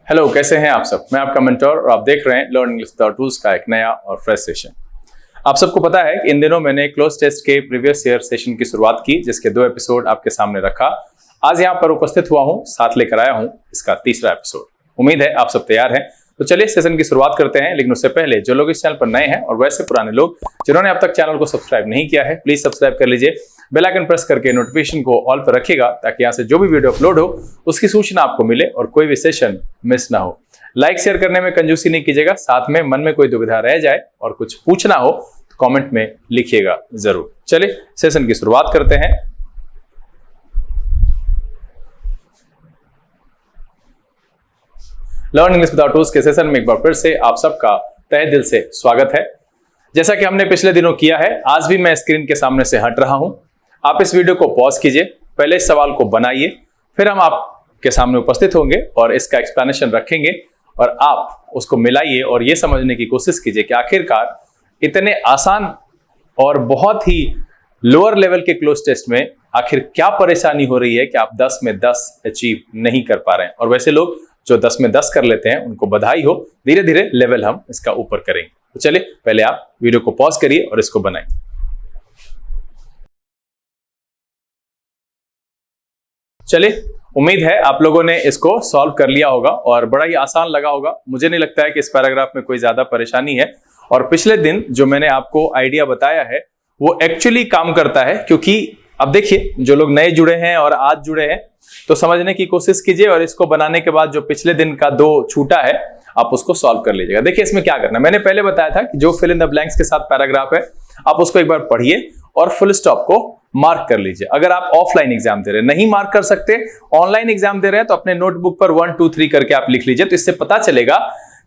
Hello, कैसे हैं आप सब। मैं आपका मेंटर और आप देख रहे हैं लर्न इंग्लिश विदाउट टूल्स का एक नया और फ्रेश सेशन। आप सबको पता है कि इन दिनों मैंने क्लोज टेस्ट के प्रीवियस ईयर सेशन की शुरुआत की, जिसके 2 एपिसोड आपके सामने रखा। आज यहाँ पर उपस्थित हुआ हूँ, साथ लेकर आया हूँ इसका 3रा एपिसोड। उम्मीद है आप सब तैयार हैं। तो चलिए सेशन की शुरुआत करते हैं, लेकिन उससे पहले जो लोग इस चैनल पर नए हैं और वैसे पुराने लोग जिन्होंने अब तक चैनल को सब्सक्राइब नहीं किया है, प्लीज सब्सक्राइब कर लीजिए। बेल आइकन प्रेस करके नोटिफिकेशन को ऑल पर रखिएगा, ताकि यहाँ से जो भी वीडियो अपलोड हो उसकी सूचना आपको मिले और कोई भी सेशन मिस ना हो। लाइक शेयर करने में कंजूसी नहीं कीजिएगा। साथ में मन में कोई दुविधा रह जाए और कुछ पूछना हो तो कमेंट में लिखिएगा जरूर। चलिए सेशन की शुरुआत करते हैं। लर्न इंग्लिश विदाउट टूल्स के सेशन में एक बार फिर से आप सबका तहे दिल से स्वागत है। जैसा कि हमने पिछले दिनों किया है, आज भी मैं स्क्रीन के सामने से हट रहा हूं। आप इस वीडियो को पॉज कीजिए, पहले इस सवाल को बनाइए, फिर हम आपके सामने उपस्थित होंगे और इसका एक्सप्लेनेशन रखेंगे और आप उसको मिलाइए और ये समझने की कोशिश कीजिए कि आखिरकार इतने आसान और बहुत ही लोअर लेवल के क्लोज टेस्ट में आखिर क्या परेशानी हो रही है कि आप 10 में 10 अचीव नहीं कर पा रहे हैं। और वैसे लोग जो 10 में 10 कर लेते हैं उनको बधाई हो, धीरे धीरे लेवल हम इसका ऊपर करेंगे। तो चलिए पहले आप वीडियो को पॉज करिए और इसको बनाइए। चलिए, उम्मीद है आप लोगों ने इसको सॉल्व कर लिया होगा और बड़ा ही आसान लगा होगा। मुझे नहीं लगता है कि इस पैराग्राफ में कोई ज्यादा परेशानी है। और पिछले दिन जो मैंने आपको आइडिया बताया है वो एक्चुअली काम करता है, क्योंकि अब देखिए जो लोग नए जुड़े हैं और आज जुड़े हैं तो समझने की कोशिश कीजिए और इसको बनाने के बाद जो पिछले दिन का 2 छूटा है आप उसको सॉल्व कर लीजिएगा। देखिए इसमें क्या करना है, मैंने पहले बताया था कि जो फिल इन द ब्लैंक्स के साथ पैराग्राफ है आप उसको एक बार पढ़िए और फुल स्टॉप को मार्क कर लीजिए। अगर आप ऑफलाइन एग्जाम दे रहे हैं, नहीं मार्क कर सकते, ऑनलाइन एग्जाम दे रहे हैं, तो अपने नोटबुक पर 1 2 3 करके आप लिख लीजिए। तो इससे पता चलेगा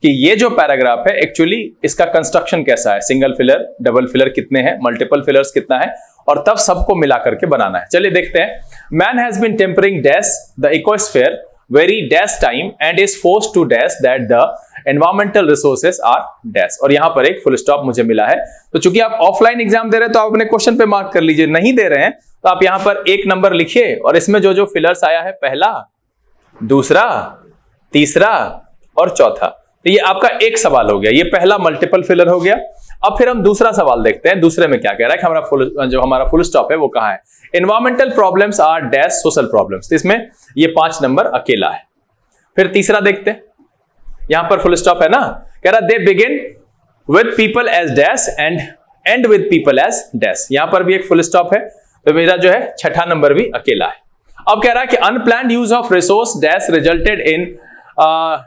कि ये जो पैराग्राफ है एक्चुअली इसका कंस्ट्रक्शन कैसा है, सिंगल फिलर, डबल फिलर कितने हैं, मल्टीपल फिलर्स कितना है, और तब सबको मिला करके बनाना है। चलिए देखते हैं। Man has been tampering dash the ecosphere very dash time and is forced to dash that the environmental resources are dash. और यहां पर एक फुल स्टॉप मुझे मिला है। तो चूंकि आप ऑफलाइन एग्जाम दे रहे हैं तो आप अपने क्वेश्चन पे मार्क कर लीजिए, नहीं दे रहे हैं तो आप यहां पर 1 नंबर लिखिए और इसमें जो जो फिलर्स आया है, पहला, दूसरा, तीसरा और चौथा, तो ये आपका एक सवाल हो गया। ये पहला मल्टीपल फिलर हो गया। अब फिर हम दूसरा सवाल देखते हैं। दूसरे में क्या कह रहा है कि हमारा फुल स्टॉप है वो कहां है। Environmental problems are dash social problems, तो इसमें ये 5 नंबर अकेला है। फिर तीसरा देखते हैं, यहां पर फुल स्टॉप है ना, कह रहा they begin with people as dash and end with people as dash, यहां पर भी एक फुल स्टॉप है। तो मेरा जो है 6ठा नंबर भी अकेला है। अब कह रहा है कि unplanned use of resource dash resulted in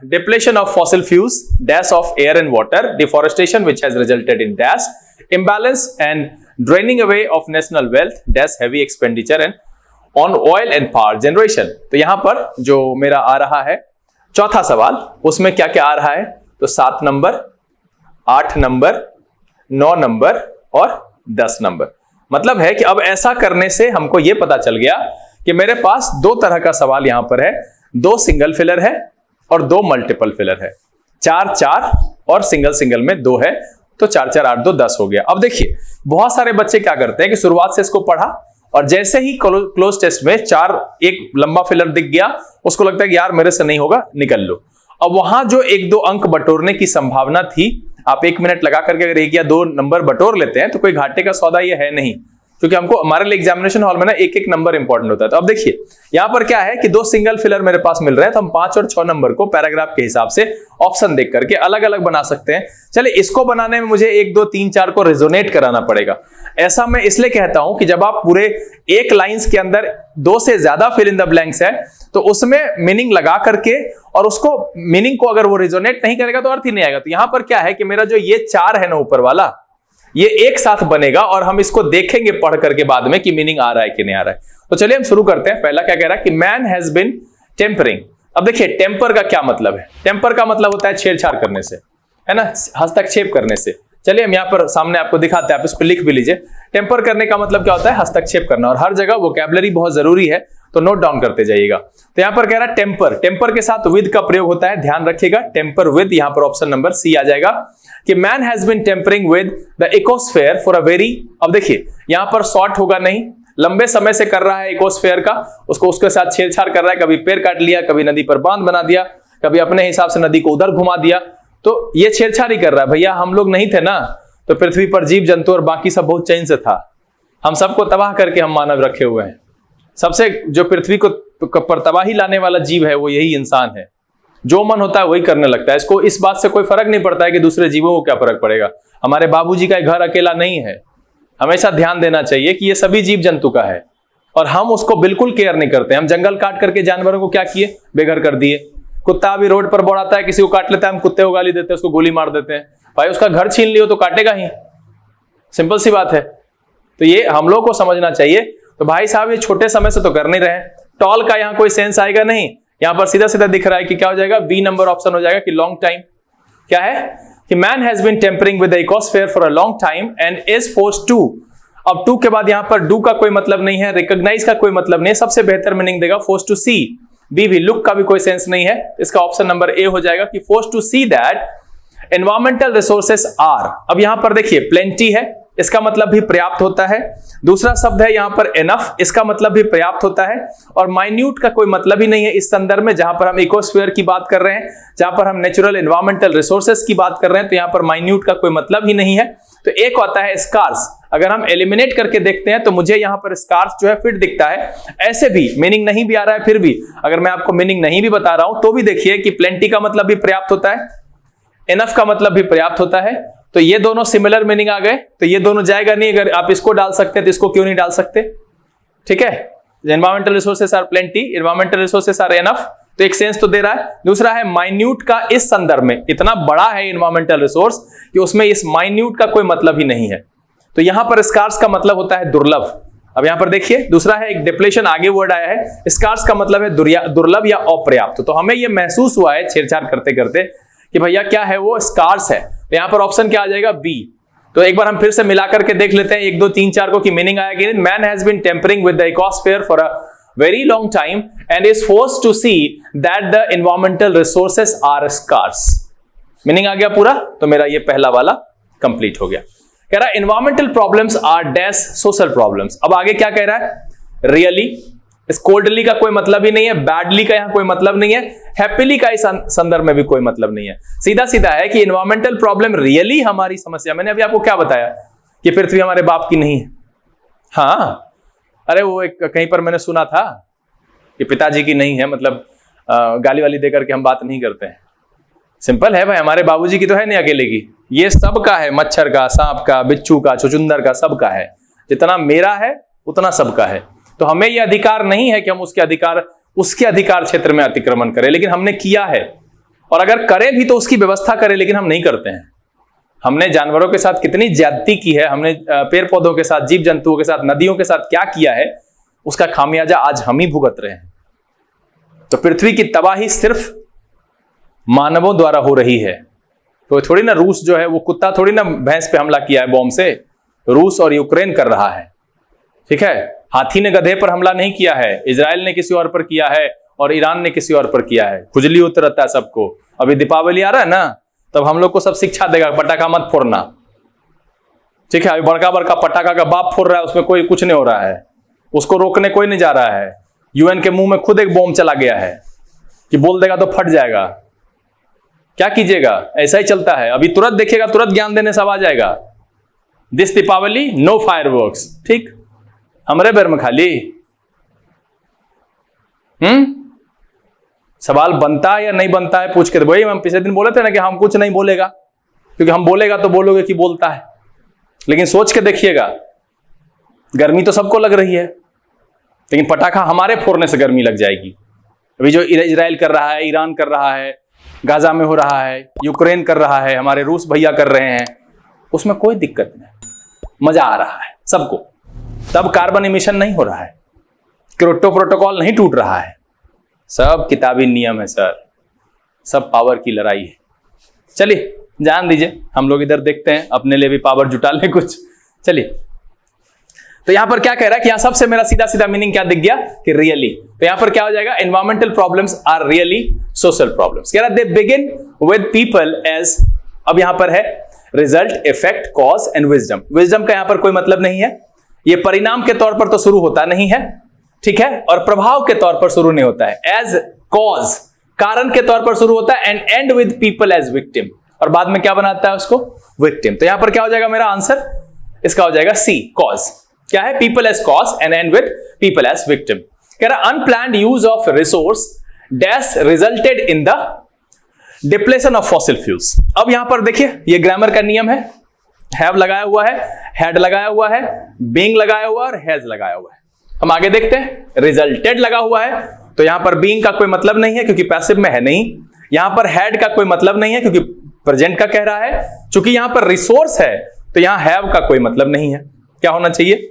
depletion of fossil fuels dash of air and water, deforestation which has resulted in dash, imbalance and draining away of national wealth dash heavy expenditure and on oil and power generation। तो यहां पर जो मेरा आ रहा है चौथा सवाल, उसमें क्या क्या आ रहा है, तो 7 नंबर, 8 नंबर, 9 नंबर और 10 नंबर। मतलब है कि अब ऐसा करने से हमको यह पता चल गया कि मेरे पास 2 तरह का सवाल यहां पर है। 2 सिंगल फिलर है और 2 मल्टीपल फिलर है। 4 4 और सिंगल सिंगल में 2 है, तो 4 4 8 2 10 हो गया। अब देखिए बहुत सारे बच्चे क्या करते हैं कि शुरुआत से इसको पढ़ा और जैसे ही क्लोज टेस्ट में 4 एक लंबा फिलर दिख गया, उसको लगता है कि यार मेरे से नहीं होगा, निकल लो। अब वहां जो 1 2 अंक बटोरने की संभावना थी, आप 1 मिनट लगा करके अगर 1 या 2 नंबर बटोर लेते हैं तो कोई घाटे का सौदा ये है नहीं, क्योंकि हमको हमारे लिए एग्जामिनेशन हॉल में ना 1 1 नंबर इंपॉर्टेंट होता है। तो अब देखिए यहां पर क्या है कि 2 सिंगल फिलर मेरे पास मिल रहे हैं, तो हम 5 और 6 नंबर को पैराग्राफ के हिसाब से ऑप्शन देख करके अलग अलग बना सकते हैं। चलिए इसको बनाने में मुझे 1 2 3 4 को रेजोनेट कराना पड़ेगा। ऐसा मैं इसलिए कहता हूं कि जब आप पूरे एक लाइंस के अंदर 2 से ज्यादा फिल इन द ब्लैंक्स है तो उसमें मीनिंग लगा करके और उसको मीनिंग को अगर वो रेजोनेट नहीं करेगा तो अर्थ ही नहीं आएगा। तो यहां पर क्या है कि मेरा जो ये 4 है ना ऊपर वाला, ये एक साथ बनेगा और हम इसको देखेंगे पढ़ करके बाद में कि मीनिंग आ रहा है कि नहीं आ रहा है। तो चलिए हम शुरू करते हैं। पहला क्या कह रहा है कि मैन हैज बीन टेम्परिंग। अब देखिए टेम्पर का क्या मतलब है। टेम्पर का मतलब होता है छेड़छाड़ करने से, है ना, हस्तक्षेप करने से। चलिए हम यहाँ पर सामने आपको दिखाते हैं, आप इस पर लिख भी लीजिए। टेम्पर करने का मतलब क्या होता है, हस्तक्षेप करना। और हर जगह वोकैबुलरी बहुत जरूरी है, तो नोट डाउन करते जाइएगा। तो यहाँ पर कह रहा है टेम्पर, टेम्पर के साथ विद का प्रयोग होता है, ध्यान रखिएगा। टेम्पर विद, यहाँ पर ऑप्शन नंबर सी आ जाएगा कि man has been tampering with the ecosphere for a very, अब देखिए यहां पर शॉर्ट होगा नहीं, लंबे समय से कर रहा है इकोस्फेयर का, उसको उसके साथ छेड़छाड़ कर रहा है, कभी पेड़ काट लिया, कभी नदी पर बांध बना दिया, कभी अपने हिसाब से नदी को उधर घुमा दिया। तो ये छेड़छाड़ी कर रहा है। भैया हम लोग नहीं थे ना, तो पृथ्वी पर जीव जंतु और बाकी सब बहुत चैन से था। हम सबको तबाह करके हम मानव रखे हुए हैं। सबसे जो पृथ्वी को पर तबाही लाने वाला जीव है वो यही इंसान है। जो मन होता है वही करने लगता है। इसको इस बात से कोई फर्क नहीं पड़ता है कि दूसरे जीवों को क्या फर्क पड़ेगा। हमारे बाबूजी का घर अकेला नहीं है। हमेशा ध्यान देना चाहिए कि ये सभी जीव जंतु का है और हम उसको बिल्कुल केयर नहीं करते। हम जंगल काट करके जानवरों को क्या किए, बेघर कर दिए। कुत्ता अभी रोड पर दौड़ाता है, किसी को काट लेता है, हम कुत्ते को गाली देते हैं, उसको गोली मार देते हैं। भाई उसका घर छीन लियो तो काटेगा ही, सिंपल सी बात है। तो ये हम लोग को समझना चाहिए। तो भाई साहब ये छोटे समय से तो कर नहीं रहे। टॉल का यहाँ कोई सेंस आएगा नहीं। यहाँ पर सीधा सीधा दिख रहा है कि क्या हो जाएगा, बी नंबर ऑप्शन हो जाएगा कि लॉन्ग टाइम। क्या है कि man has been tampering with the ecosphere for a long time and is forced to. अब टू के बाद यहां पर डू का कोई मतलब नहीं है, रिकॉग्नाइज का कोई मतलब नहीं है। सबसे बेहतर मीनिंग देगा फोर्स्ड टू सी। बी भी लुक का भी कोई सेंस नहीं है। इसका ऑप्शन नंबर ए हो जाएगा कि forced to see that environmental resources are. अब यहां पर देखिए प्लेंटी है, इसका मतलब भी पर्याप्त होता है। दूसरा शब्द है यहां पर एनफ, इसका मतलब भी पर्याप्त होता है। और माइन्यूट का कोई मतलब ही नहीं है इस संदर्भ में, जहां पर हम इकोस्फीयर की बात कर रहे हैं, जहां पर हम नेचुरल एनवायरमेंटल रिसोर्सेस की बात कर रहे हैं, तो यहां पर माइन्यूट का कोई मतलब ही नहीं है। तो एक होता है स्कार्स। अगर हम एलिमिनेट करके देखते हैं तो मुझे यहां पर स्कार्स जो है फिट दिखता है। ऐसे भी मीनिंग नहीं भी आ रहा है, फिर भी अगर मैं आपको मीनिंग नहीं भी बता रहा हूं तो भी देखिए कि प्लेंटी का मतलब भी पर्याप्त होता है, एनफ का मतलब भी पर्याप्त होता है। तो ये दोनों सिमिलर मीनिंग आ गए, तो ये दोनों जाएगा नहीं। अगर आप इसको डाल सकते हैं तो इसको क्यों नहीं डाल सकते? ठीक है, environmental resources are plenty, environmental resources are enough, तो एक सेंस तो दे रहा है। दूसरा है माइन्यूट का, इस संदर्भ में इतना बड़ा है एनवायरमेंटल रिसोर्स कि उसमें इस माइन्यूट का कोई मतलब ही नहीं है। तो यहां पर स्कार्स का मतलब होता है दुर्लभ। अब यहां पर देखिए दूसरा है एक डिप्लेशन, आगे वर्ड आया है, स्कार्स का मतलब है दुर्लभ या अपर्याप्त। तो हमें यह महसूस हुआ है छेड़छाड़ करते करते कि भैया क्या है वो स्कार्स है। तो यहां पर ऑप्शन क्या आ जाएगा, बी। तो एक बार हम फिर से मिलाकर के देख लेते हैं 1 2 3 4 को कि मीनिंग आया कि man has been tampering with the ecosphere for a very long time and is forced to see that the environmental resources are scarce. Meaning आ गया पूरा। तो मेरा ये पहला वाला कंप्लीट हो गया। कह रहा है environmental problems are dash social problems. अब आगे क्या कह रहा है, रियली, स्कोल्डली का कोई मतलब ही नहीं है, बैडली का यहां कोई मतलब नहीं है, हैप्पीली का इस संदर्भ में भी कोई मतलब नहीं है। सीधा सीधा है कि एनवायरमेंटल प्रॉब्लम रियली हमारी समस्या। मैंने अभी आपको क्या बताया कि पृथ्वी हमारे बाप की नहीं है। हाँ, अरे वो एक कहीं पर मैंने सुना था कि पिताजी की नहीं है, मतलब गाली वाली देकर के हम बात नहीं करते हैं। सिंपल है भाई, हमारे बाबूजी की तो है नहीं अकेले की, ये सबका है, मच्छर का, सांप का, बिच्छू का, चुचुंदर का, सबका है। जितना मेरा है उतना सबका है। तो हमें यह अधिकार नहीं है कि हम उसके अधिकार क्षेत्र में अतिक्रमण करें, लेकिन हमने किया है। और अगर करें भी तो उसकी व्यवस्था करें, लेकिन हम नहीं करते हैं। हमने जानवरों के साथ कितनी ज्यादती की है, हमने पेड़ पौधों के साथ, जीव जंतुओं के साथ, नदियों के साथ क्या किया है, उसका खामियाजा आज हम ही भुगत रहे हैं। तो पृथ्वी की तबाही सिर्फ मानवों द्वारा हो रही है। तो थोड़ी ना रूस जो है वो कुत्ता थोड़ी ना भैंस पे हमला किया है बॉम्ब से, रूस और यूक्रेन कर रहा है। ठीक है, हाथी ने गधे पर हमला नहीं किया है, इजराइल ने किसी और पर किया है और ईरान ने किसी और पर किया है। खुजली होता रहता है सबको। अभी दीपावली आ रहा है ना, तब हम लोग को सब शिक्षा देगा पटाखा मत फोड़ना। ठीक है, अभी बड़का बड़का पटाखा का बाप फोड़ रहा है, उसमें कोई कुछ नहीं हो रहा है, उसको रोकने कोई नहीं जा रहा है। यूएन के मुंह में खुद एक बॉम्ब चला गया है कि बोल देगा तो फट जाएगा। क्या कीजिएगा, ऐसा ही चलता है। अभी तुरंत देखिएगा, तुरंत ज्ञान देने सब आ जाएगा। This Deepavali no fireworks. ठीक, हमरे बेर में खाली सवाल बनता है या नहीं बनता है पूछ के। तो वही हम पिछले दिन बोले थे ना कि हम कुछ नहीं बोलेगा, क्योंकि हम बोलेगा तो बोलोगे कि बोलता है। लेकिन सोच के देखिएगा, गर्मी तो सबको लग रही है, लेकिन पटाखा हमारे फोड़ने से गर्मी लग जाएगी। अभी जो इजराइल कर रहा है, ईरान कर रहा है, गाजा में हो रहा है, यूक्रेन कर रहा है, हमारे रूस भैया कर रहे हैं, उसमें कोई दिक्कत नहीं, मजा आ रहा है सबको। तब कार्बन इमिशन नहीं हो रहा है, क्योटो प्रोटोकॉल नहीं टूट रहा है, सब किताबी नियम है सर, सब पावर की लड़ाई है। चलिए जान दीजिए, हम लोग इधर देखते हैं, अपने लिए भी पावर जुटा ले कुछ। चलिए, तो यहां पर क्या कह रहा है कि यहां सबसे मेरा सीधा सीधा मीनिंग क्या दिख गया कि रियली। तो यहां पर क्या हो जाएगा, environmental problems are really social problems. कह रहा है they begin with people as, अब यहां पर है result, effect, cause and wisdom. Wisdom का यहां पर कोई मतलब नहीं है, ये परिणाम के तौर पर तो शुरू होता नहीं है, ठीक है, और प्रभाव के तौर पर शुरू नहीं होता है। एज कॉज, कारण के तौर पर शुरू होता है and end with people as victim, और बाद में क्या बनाता है उसको, विक्टिम। तो यहां पर क्या हो जाएगा मेरा आंसर, इसका हो जाएगा सी, कॉज। क्या है, people as cause and end with people as victim. कह रहा unplanned use of resource dash resulted in the depletion of fossil fuels. अब यहां पर देखिए ये ग्रामर का नियम है, हैव लगाया हुआ है, हैड लगाया हुआ है, बीइंग लगाया हुआ है और हैज लगाया हुआ है। हम आगे देखते हैं, रिजल्टेड लगा हुआ है तो यहां पर बीइंग का कोई मतलब नहीं है क्योंकि पैसिव में है नहीं, यहां पर हैड का कोई मतलब नहीं है क्योंकि प्रेजेंट का कह रहा है, चूंकि यहां पर रिसोर्स है तो यहां हैव का कोई मतलब नहीं है। क्या होना चाहिए,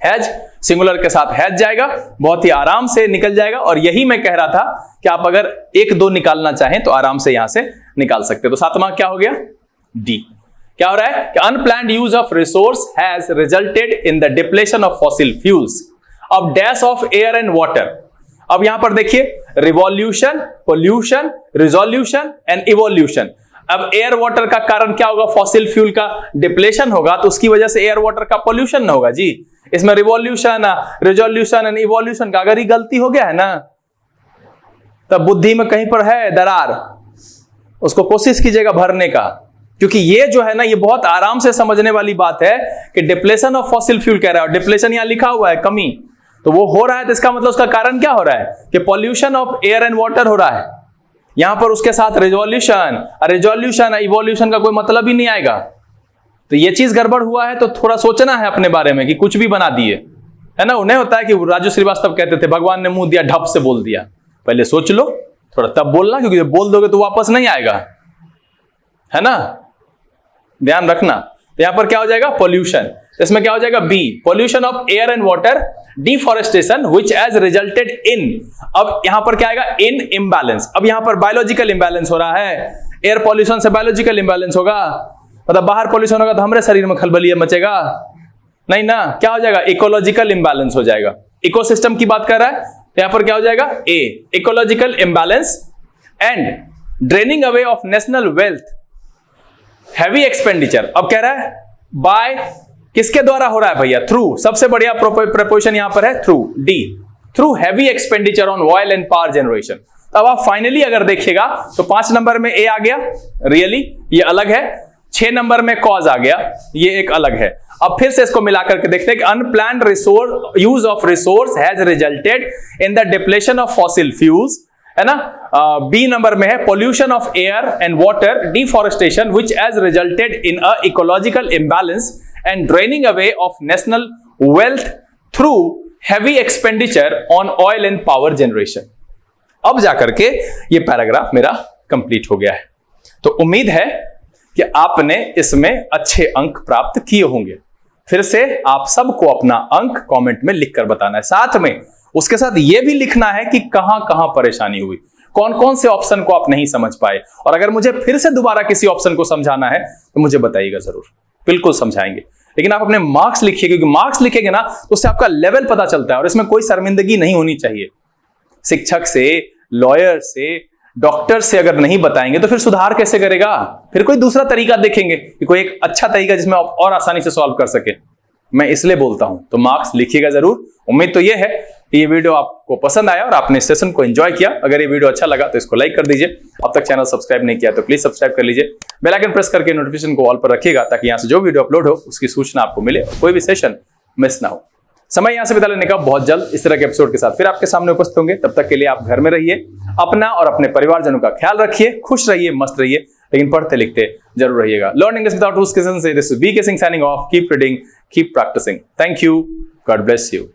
हैज, सिंगुलर के साथ हैज जाएगा, बहुत ही आराम से निकल जाएगा। और यही मैं कह रहा था कि आप अगर एक दो निकालना चाहें तो आराम से यहां से निकाल सकते। तो सातवां क्या हो गया, डी। क्या हो रहा है कि unplanned use of resource has resulted in the depletion of fossil fuels of dash of air and water. अब यहां पर देखिए revolution, pollution, resolution and evolution. अब एयर वाटर का कारण क्या होगा, फॉसिल फ्यूल का डिप्लेशन होगा तो उसकी वजह से एयर वाटर का पोल्यूशन ना होगा जी। इसमें रिवॉल्यूशन, रिजोल्यूशन एंड इवोल्यूशन का अगर ही गलती हो गया है ना, तब बुद्धि में कहीं पर है दरार, उसको कोशिश कीजिएगा भरने का। क्योंकि ये जो है ना, ये बहुत आराम से समझने वाली बात है कि डिप्लेशन ऑफ फॉसिल फ्यूल कह रहा है और डिप्लेशन यहां लिखा हुआ है कमी, तो वो हो रहा है तो इसका मतलब उसका कारण क्या हो रहा है कि pollution of air and water हो रहा है। यहां पर उसके साथ रिजोल्यूशन, रिजोल्यूशन, इवोल्यूशन का कोई मतलब ही नहीं आएगा। तो ये चीज गड़बड़ हुआ है तो थोड़ा सोचना है अपने बारे में कि कुछ भी बना दिए, है ना। उन्हें होता है कि राजू श्रीवास्तव कहते थे भगवान ने मुंह दिया ढप से बोल दिया, पहले सोच लो थोड़ा तब बोलना, क्योंकि जब बोल दोगे तो वापस नहीं आएगा, है ना, ध्यान रखना। तो यहां पर क्या हो जाएगा, पोल्यूशन। इसमें क्या हो जाएगा, B, pollution of air and water, deforestation which has resulted in. अब यहां पर क्या आएगा, इन इम्बैलेंस। अब यहां पर बायोलॉजिकल इम्बैलेंस हो रहा है, एयर पॉल्यूशन से बायोलॉजिकल इम्बैलेंस होगा, मतलब बाहर पॉल्यूशन होगा तो हमारे शरीर में खलबली मचेगा नहीं ना। क्या हो जाएगा, इकोलॉजिकल इम्बैलेंस हो जाएगा। इकोसिस्टम की बात कर रहा है, यहां पर क्या हो जाएगा, a, ecological imbalance and draining away of national wealth, heavy expenditure. अब कह रहा है बाय किसके द्वारा हो रहा है भैया, थ्रू, सबसे बढ़िया प्रपोजिशन यहां पर है through, D, through heavy expenditure on oil and power generation. अब आप फाइनली अगर देखिएगा तो 5 नंबर में ए आ गया, रियली ये अलग है, 6 नंबर में कॉज आ गया, ये एक अलग है। अब फिर से इसको मिलाकर के देखते हैं कि unplanned resource use of resource has resulted in the depletion of fossil fuels, है ना। बी नंबर में है pollution of air and water, deforestation which has resulted in a ecological imbalance and draining away of national wealth through heavy expenditure on oil and power generation. अब जाकर के ये paragraph मेरा complete हो गया है। तो उम्मीद है कि आपने इसमें अच्छे अंक प्राप्त किए होंगे। फिर से आप सबको अपना अंक कमेंट में लिखकर बताना है, साथ में उसके साथ यह भी लिखना है कि कहां कहां परेशानी हुई, कौन कौन से ऑप्शन को आप नहीं समझ पाए, और अगर मुझे फिर से दोबारा किसी ऑप्शन को समझाना है तो मुझे बताइएगा, जरूर बिल्कुल समझाएंगे। लेकिन आप अपने मार्क्स लिखिए, क्योंकि मार्क्स लिखेंगे ना तो उससे आपका लेवल पता चलता है और इसमें कोई शर्मिंदगी नहीं होनी चाहिए। शिक्षक से, लॉयर से, डॉक्टर से अगर नहीं बताएंगे तो फिर सुधार कैसे करेगा, फिर कोई दूसरा तरीका देखेंगे कि कोई एक अच्छा तरीका जिसमें आप और आसानी से सॉल्व कर सके। मैं इसलिए बोलता हूं, तो मार्क्स लिखिएगा जरूर। उम्मीद तो यह है कि ये वीडियो आपको पसंद आया और आपने सेशन को एंजॉय किया। अगर ये वीडियो अच्छा लगा तो इसको लाइक कर दीजिए। अब तक चैनल सब्सक्राइब नहीं किया तो प्लीज सब्सक्राइब कर लीजिए। बेल आइकन प्रेस करके नोटिफिकेशन को ऑल पर रखिएगा ताकि यहां से जो वीडियो अपलोड हो उसकी सूचना आपको मिले, कोई भी सेशन मिस ना हो। समय यहां से बिता लेने का, बहुत जल्द इस तरह के एपिसोड के साथ फिर आपके सामने उपस्थित होंगे। तब तक के लिए आप घर में रहिए, अपना और अपने परिवारजनों का ख्याल रखिए, खुश रहिए, मस्त रहिए, लेकिन पढ़ते लिखते जरूर रहिएगा। लर्न इंग्लिश विदाउट रूल्स के signing off, keep reading, keep practising. Thank you, God bless you.